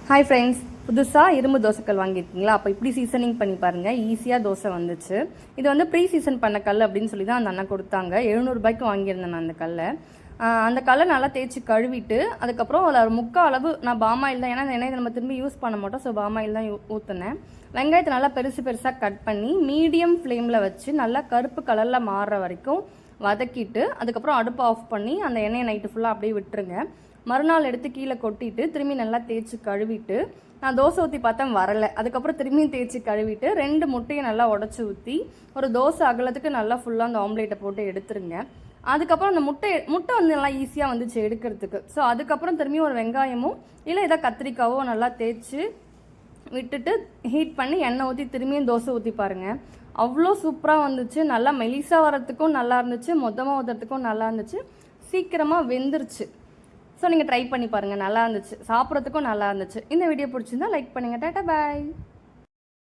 Hi friends, புதுசாக இரும்பு தோசைக்கல் வாங்கியிருக்கீங்களா? அப்போ இப்படி சீசனிங் பண்ணி பாருங்கள், ஈஸியாக தோசை வந்துச்சு. இது வந்து ப்ரீ சீசன் பண்ண கல் அப்படின்னு சொல்லி தான் அந்த அண்ணன் கொடுத்தாங்க. 700 ரூபாய்க்கு வாங்கியிருந்தேன் நான் அந்த கல்லை. அந்த கல்லை நல்லா தேய்ச்சி கழுவிட்டு அதுக்கப்புறம் அதில் ஒரு முக்கால் அளவு நான் பாமாயில் தான், ஏன்னா இந்த எண்ணெயை நம்ம திரும்பி யூஸ் பண்ண மாட்டோம், ஸோ பாமாயில் தான் ஊற்றுனேன். வெங்காயத்தை நல்லா பெருசாக கட் பண்ணி மீடியம் ஃப்ளேமில் வச்சு நல்லா கருப்பு கலரில் மாறுற வரைக்கும் வதக்கிட்டு அதுக்கப்புறம் அடுப்பு ஆஃப் பண்ணி அந்த எண்ணெயை நைட்டு ஃபுல்லாக அப்படியே விட்டுருங்க. மறுநாள் எடுத்து கீழே கொட்டிட்டு திரும்பி நல்லா தேய்ச்சி கழுவிட்டு, நான் தோசை ஊற்றி பார்த்தேன் வரலை, அதுக்கப்புறம் திரும்பியும் தேய்ச்சி கழுவிட்டு 2 முட்டையை நல்லா உடச்சி ஊற்றி ஒரு தோசை அகலத்துக்கு நல்லா ஃபுல்லாக அந்த ஆம்லேட்டை போட்டு எடுத்துருங்க. அதுக்கப்புறம் அந்த முட்டை வந்து நல்லா ஈஸியாக வந்துச்சு எடுக்கிறதுக்கு. ஸோ அதுக்கப்புறம் திரும்பியும் ஒரு வெங்காயமோ இல்லை ஏதாவது கத்திரிக்காவோ நல்லா தேய்ச்சி விட்டுட்டு ஹீட் பண்ணி எண்ணெய் ஊற்றி திரும்பியும் தோசை ஊற்றி பாருங்கள். அவ்வளோ சூப்பராக வந்துச்சு. நல்லா மெலிசாக வரத்துக்கும் நல்லா இருந்துச்சு, மொத்தமாக ஊற்றுறதுக்கும் நல்லா இருந்துச்சு, சீக்கிரமாக வெந்துருச்சு. ஸோ நீங்கள் ட்ரை பண்ணி பாருங்கள், நல்லா இருந்துச்சு, சாப்பிட்றதுக்கும் நல்லா இருந்துச்சு. இந்த வீடியோ பிடிச்சிருந்தா லைக் பண்ணுங்கள். டாட்டா பாய்.